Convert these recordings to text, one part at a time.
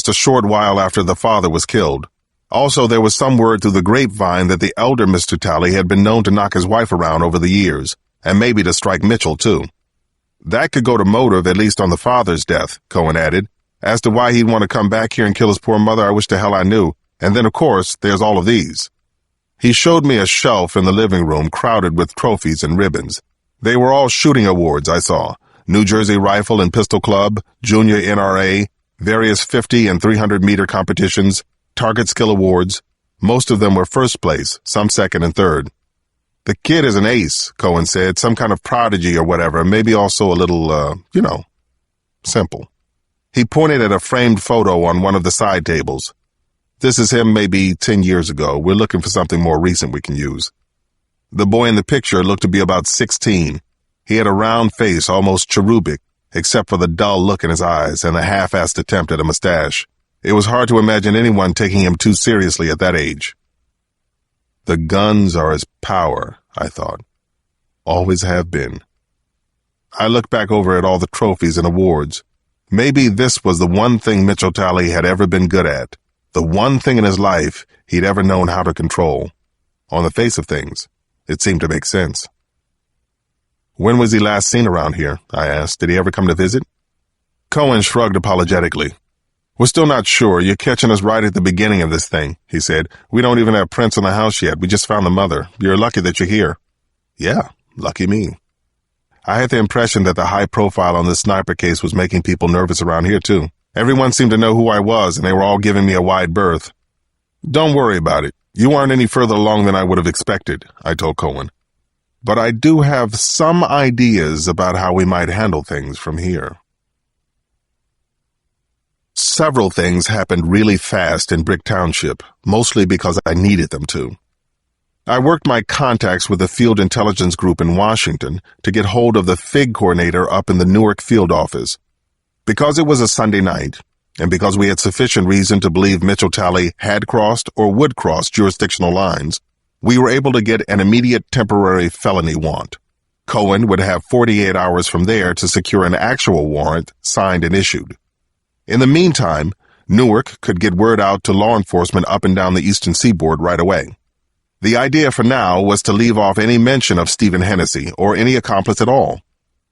just a short while after the father was killed. Also, there was some word through the grapevine that the elder Mr. Talley had been known to knock his wife around over the years, and maybe to strike Mitchell, too. That could go to motive, at least on the father's death, Cohen added. As to why he'd want to come back here and kill his poor mother, I wish to hell I knew. And then, of course, there's all of these. He showed me a shelf in the living room crowded with trophies and ribbons. They were all shooting awards, I saw. New Jersey Rifle and Pistol Club, Junior NRA, various 50 and 300-meter competitions, target skill awards. Most of them were first place, some second and third. The kid is an ace, Cohen said, some kind of prodigy or whatever, maybe also a little, simple. He pointed at a framed photo on one of the side tables. This is him maybe 10 years ago. We're looking for something more recent we can use. The boy in the picture looked to be about 16. He had a round face, almost cherubic, except for the dull look in his eyes and a half-assed attempt at a mustache. It was hard to imagine anyone taking him too seriously at that age. The guns are his power, I thought. Always have been. I looked back over at all the trophies and awards. Maybe this was the one thing Mitchell Talley had ever been good at, the one thing in his life he'd ever known how to control. On the face of things, it seemed to make sense. When was he last seen around here? I asked. Did he ever come to visit? Cohen shrugged apologetically. We're still not sure. You're catching us right at the beginning of this thing, he said. We don't even have prints on the house yet. We just found the mother. You're lucky that you're here. Yeah, lucky me. I had the impression that the high profile on this sniper case was making people nervous around here, too. Everyone seemed to know who I was, and they were all giving me a wide berth. Don't worry about it. You aren't any further along than I would have expected, I told Cohen. But I do have some ideas about how we might handle things from here. Several things happened really fast in Brick Township, mostly because I needed them to. I worked my contacts with the Field Intelligence Group in Washington to get hold of the FIG coordinator up in the Newark field office. Because it was a Sunday night, and because we had sufficient reason to believe Mitchell Talley had crossed or would cross jurisdictional lines, we were able to get an immediate temporary felony warrant. Cohen would have 48 hours from there to secure an actual warrant signed and issued. In the meantime, Newark could get word out to law enforcement up and down the eastern seaboard right away. The idea for now was to leave off any mention of Stephen Hennessy or any accomplice at all.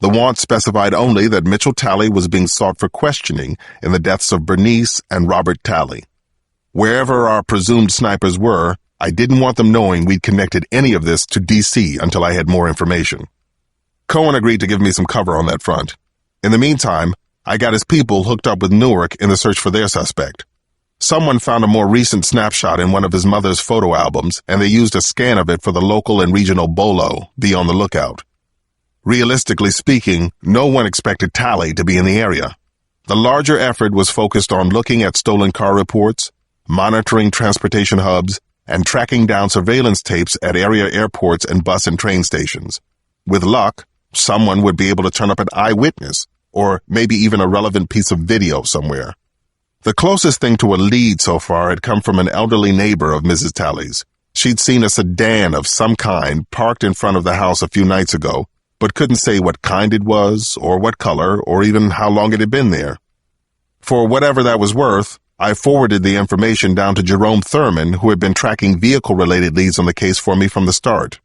The warrant specified only that Mitchell Talley was being sought for questioning in the deaths of Bernice and Robert Talley. Wherever our presumed snipers were, I didn't want them knowing we'd connected any of this to D.C. until I had more information. Cohen agreed to give me some cover on that front. In the meantime, I got his people hooked up with Newark in the search for their suspect. Someone found a more recent snapshot in one of his mother's photo albums, and they used a scan of it for the local and regional BOLO, be on the lookout. Realistically speaking, no one expected Talley to be in the area. The larger effort was focused on looking at stolen car reports, monitoring transportation hubs, and tracking down surveillance tapes at area airports and bus and train stations. With luck, someone would be able to turn up an eyewitness, or maybe even a relevant piece of video somewhere. The closest thing to a lead so far had come from an elderly neighbor of Mrs. Talley's. She'd seen a sedan of some kind parked in front of the house a few nights ago, but couldn't say what kind it was, or what color, or even how long it had been there. For whatever that was worth, I forwarded the information down to Jerome Thurman, who had been tracking vehicle-related leads on the case for me from the start.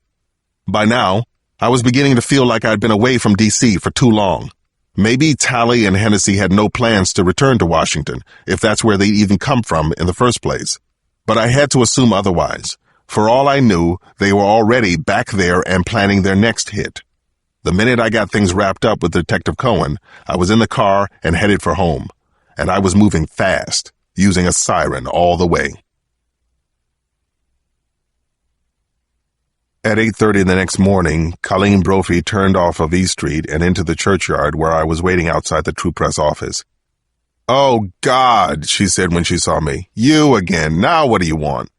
By now, I was beginning to feel like I'd been away from D.C. for too long. Maybe Talley and Hennessy had no plans to return to Washington, if that's where they'd even come from in the first place. But I had to assume otherwise. For all I knew, they were already back there and planning their next hit. The minute I got things wrapped up with Detective Cohen, I was in the car and headed for home. And I was moving fast, using a siren all the way. At 8:30 the next morning, Colleen Brophy turned off of E Street and into the churchyard where I was waiting outside the True Press office. "Oh, God," she said when she saw me. "You again. Now what do you want?"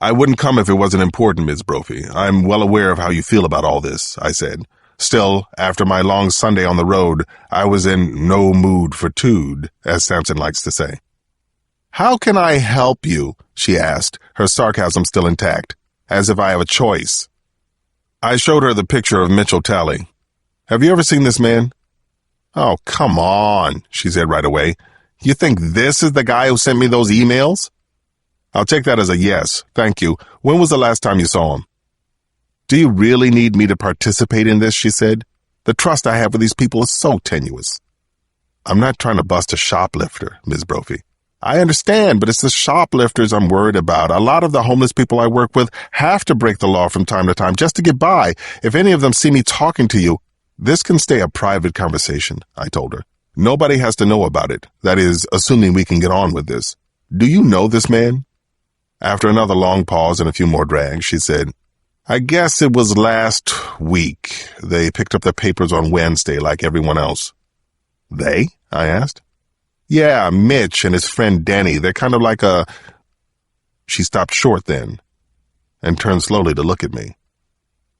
"I wouldn't come if it wasn't important, Ms. Brophy. I'm well aware of how you feel about all this," I said. Still, after my long Sunday on the road, I was in no mood for tude, as Sampson likes to say. "How can I help you?" she asked, her sarcasm still intact, as if I have a choice. I showed her the picture of Mitchell Talley. "Have you ever seen this man?" "Oh, come on," she said right away. You think this is the guy who sent me those emails? I'll take that as a yes, thank you. When was the last time you saw him? Do you really need me to participate in this, she said. The trust I have with these people is so tenuous. I'm not trying to bust a shoplifter, Ms. Brophy. I understand, but it's the shoplifters I'm worried about. A lot of the homeless people I work with have to break the law from time to time just to get by. If any of them see me talking to you, this can stay a private conversation, I told her. Nobody has to know about it. That is, assuming we can get on with this. Do you know this man? After another long pause and a few more drags, she said, I guess it was last week. They picked up their papers on Wednesday like everyone else. They? I asked. Yeah, Mitch and his friend Danny. They're kind of like a... She stopped short then and turned slowly to look at me.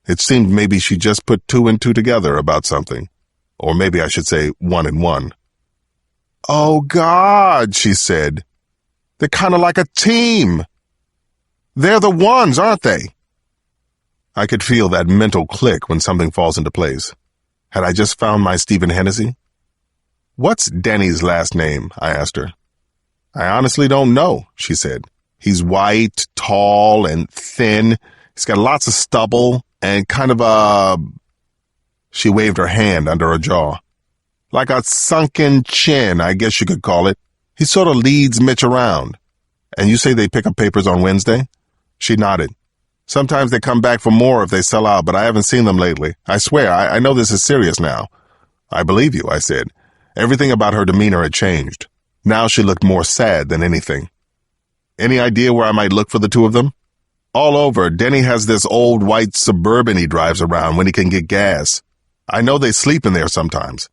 It seemed maybe she just put two and two together about something. Or maybe I should say 1 and 1. Oh, God, she said. They're kind of like a team. They're the ones, aren't they? I could feel that mental click when something falls into place. Had I just found my Stephen Hennessy? What's Danny's last name? I asked her. I honestly don't know, she said. He's white, tall, and thin. He's got lots of stubble and kind of a... She waved her hand under her jaw. Like a sunken chin, I guess you could call it. He sort of leads Mitch around. And you say they pick up papers on Wednesday? She nodded. Sometimes they come back for more if they sell out, but I haven't seen them lately. I swear, I know this is serious now. I believe you, I said. Everything about her demeanor had changed. Now she looked more sad than anything. Any idea where I might look for the two of them? All over. Denny has this old white Suburban he drives around when he can get gas. I know they sleep in there sometimes.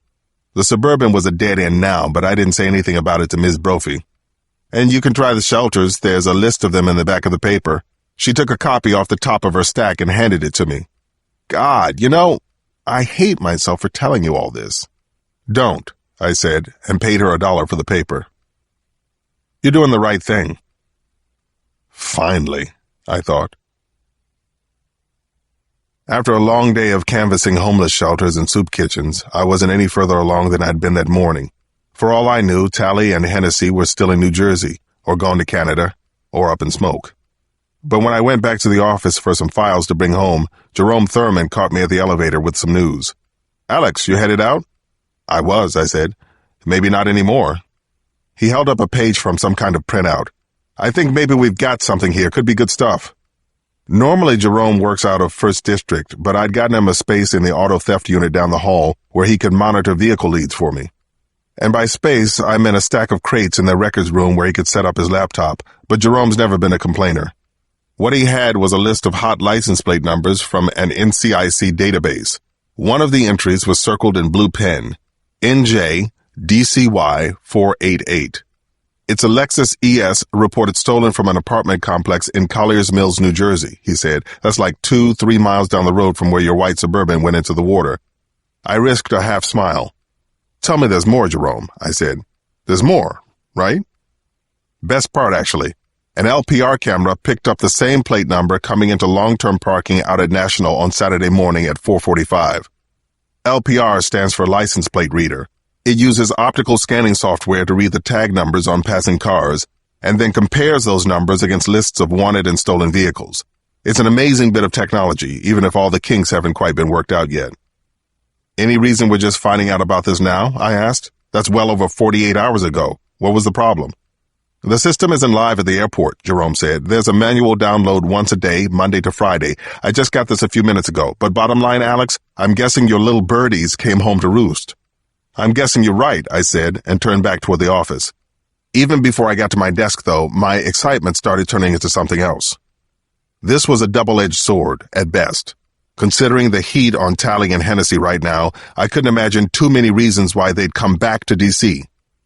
The Suburban was a dead end now, but I didn't say anything about it to Ms. Brophy. And you can try the shelters. There's a list of them in the back of the paper. She took a copy off the top of her stack and handed it to me. God, I hate myself for telling you all this. Don't, I said, and paid her $1 for the paper. You're doing the right thing. Finally, I thought. After a long day of canvassing homeless shelters and soup kitchens, I wasn't any further along than I'd been that morning. For all I knew, Tally and Hennessy were still in New Jersey, or gone to Canada, or up in smoke. But when I went back to the office for some files to bring home, Jerome Thurman caught me at the elevator with some news. Alex, you headed out? I was, I said. Maybe not anymore. He held up a page from some kind of printout. I think maybe we've got something here. Could be good stuff. Normally Jerome works out of First District, but I'd gotten him a space in the auto theft unit down the hall where he could monitor vehicle leads for me. And by space, I meant a stack of crates in the records room where he could set up his laptop, but Jerome's never been a complainer. What he had was a list of hot license plate numbers from an NCIC database. One of the entries was circled in blue pen, NJ DCY 488. It's a Lexus ES reported stolen from an apartment complex in Collier's Mills, New Jersey, he said. That's like 2-3 miles down the road from where your white Suburban went into the water. I risked a half smile. Tell me there's more, Jerome, I said. There's more, right? Best part, actually. An LPR camera picked up the same plate number coming into long-term parking out at National on Saturday morning at 4:45. LPR stands for License Plate Reader. It uses optical scanning software to read the tag numbers on passing cars and then compares those numbers against lists of wanted and stolen vehicles. It's an amazing bit of technology, even if all the kinks haven't quite been worked out yet. Any reason we're just finding out about this now? I asked. That's well over 48 hours ago. What was the problem? The system isn't live at the airport, Jerome said. There's a manual download once a day, Monday to Friday. I just got this a few minutes ago. But bottom line, Alex, I'm guessing your little birdies came home to roost. I'm guessing you're right, I said, and turned back toward the office. Even before I got to my desk, though, my excitement started turning into something else. This was a double-edged sword, at best. Considering the heat on Tally and Hennessy right now, I couldn't imagine too many reasons why they'd come back to D.C.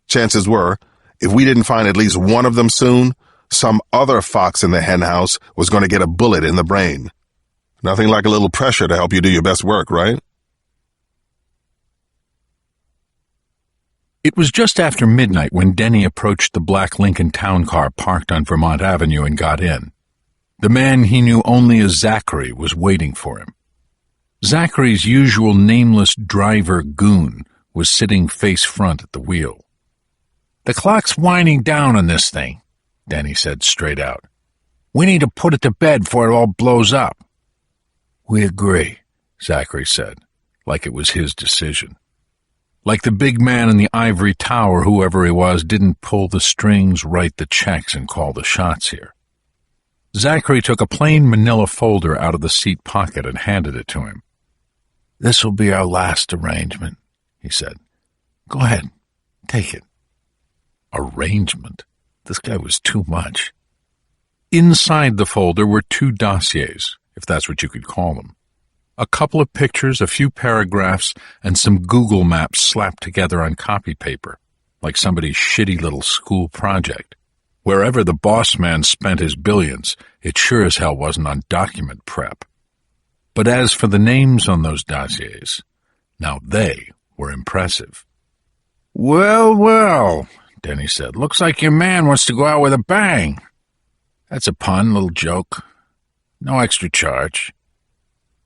Chances were, if we didn't find at least one of them soon, some other fox in the henhouse was going to get a bullet in the brain. Nothing like a little pressure to help you do your best work, right? It was just after midnight when Denny approached the black Lincoln town car parked on Vermont Avenue and got in. The man he knew only as Zachary was waiting for him. Zachary's usual nameless driver goon was sitting face front at the wheel. The clock's winding down on this thing, Denny said straight out. We need to put it to bed before it all blows up. We agree, Zachary said, like it was his decision. Like the big man in the ivory tower, whoever he was, didn't pull the strings, write the checks, and call the shots here. Zachary took a plain manila folder out of the seat pocket and handed it to him. This will be our last arrangement, he said. Go ahead, take it. Arrangement? This guy was too much. Inside the folder were 2 dossiers, if that's what you could call them. A couple of pictures, a few paragraphs, and some Google maps slapped together on copy paper, like somebody's shitty little school project. Wherever the boss man spent his billions, it sure as hell wasn't on document prep. But as for the names on those dossiers, now they were impressive. Well, Denny said. Looks like your man wants to go out with a bang. That's a pun, little joke. No extra charge.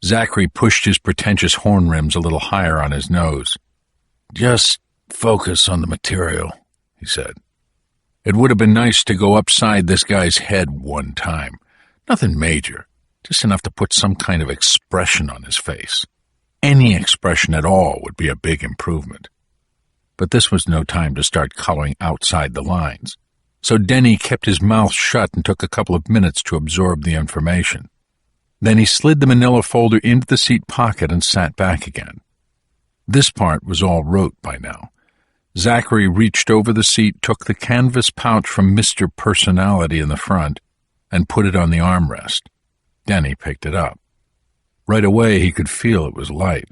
Zachary pushed his pretentious horn rims a little higher on his nose. Just focus on the material, he said. It would have been nice to go upside this guy's head one time. Nothing major, just enough to put some kind of expression on his face. Any expression at all would be a big improvement. But this was no time to start coloring outside the lines, so Denny kept his mouth shut and took a couple of minutes to absorb the information. Then he slid the manila folder into the seat pocket and sat back again. This part was all rote by now. Zachary reached over the seat, took the canvas pouch from Mr. Personality in the front, and put it on the armrest. Denny picked it up. Right away he could feel it was light.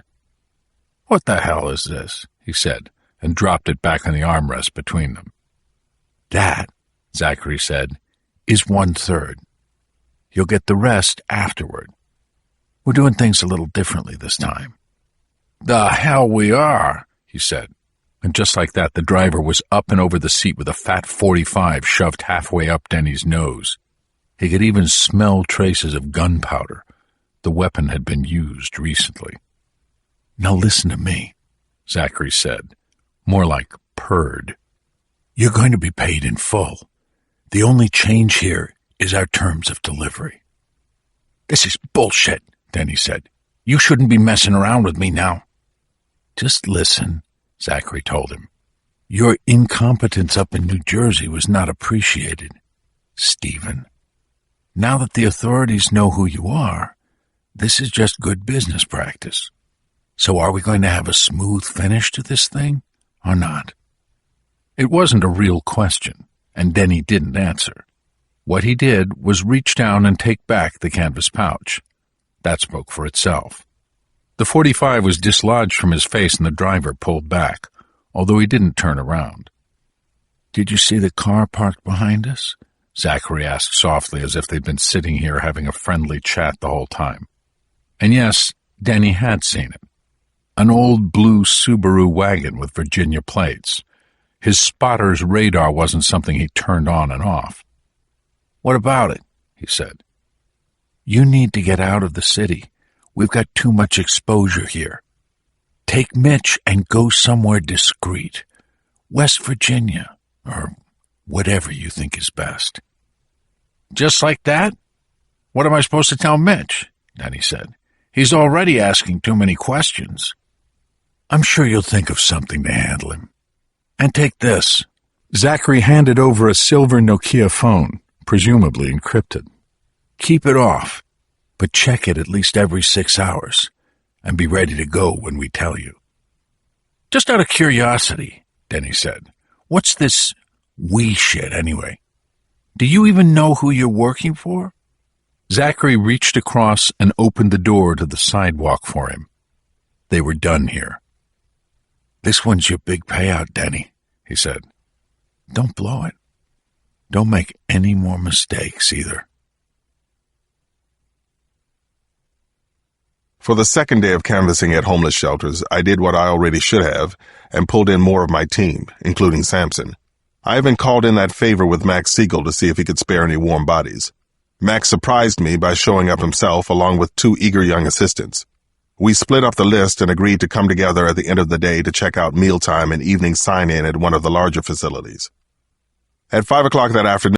What the hell is this? He said, and dropped it back on the armrest between them. That, Zachary said, is 1/3. You'll get the rest afterward. We're doing things a little differently this time. The hell we are, he said. And just like that, the driver was up and over the seat with a fat .45 shoved halfway up Denny's nose. He could even smell traces of gunpowder. The weapon had been used recently. Now listen to me, Zachary said, more like purred. You're going to be paid in full. The only change here is our terms of delivery. This is bullshit, Denny said. You shouldn't be messing around with me now. Just listen, Zachary told him. Your incompetence up in New Jersey was not appreciated, Stephen. Now that the authorities know who you are, this is just good business practice. So are we going to have a smooth finish to this thing, or not? It wasn't a real question, and Denny didn't answer. What he did was reach down and take back the canvas pouch. That spoke for itself. The .45 was dislodged from his face and the driver pulled back, although he didn't turn around. Did you see the car parked behind us? Zachary asked softly, as if they'd been sitting here having a friendly chat the whole time. And yes, Denny had seen it. An old blue Subaru wagon with Virginia plates. His spotter's radar wasn't something he turned on and off. What about it? He said. You need to get out of the city. We've got too much exposure here. Take Mitch and go somewhere discreet. West Virginia, or whatever you think is best. Just like that? What am I supposed to tell Mitch? Denny said. He's already asking too many questions. I'm sure you'll think of something to handle him. And take this. Zachary handed over a silver Nokia phone, presumably encrypted. Keep it off, but check it at least every 6 hours, and be ready to go when we tell you. Just out of curiosity, Denny said, what's this we shit anyway? Do you even know who you're working for? Zachary reached across and opened the door to the sidewalk for him. They were done here. This one's your big payout, Denny, he said. Don't blow it. Don't make any more mistakes either. For the second day of canvassing at homeless shelters, I did what I already should have and pulled in more of my team, including Sampson. I even called in that favor with Max Siegel to see if he could spare any warm bodies. Max surprised me by showing up himself along with 2 eager young assistants. We split up the list and agreed to come together at the end of the day to check out mealtime and evening sign-in at one of the larger facilities. At 5 o'clock that afternoon,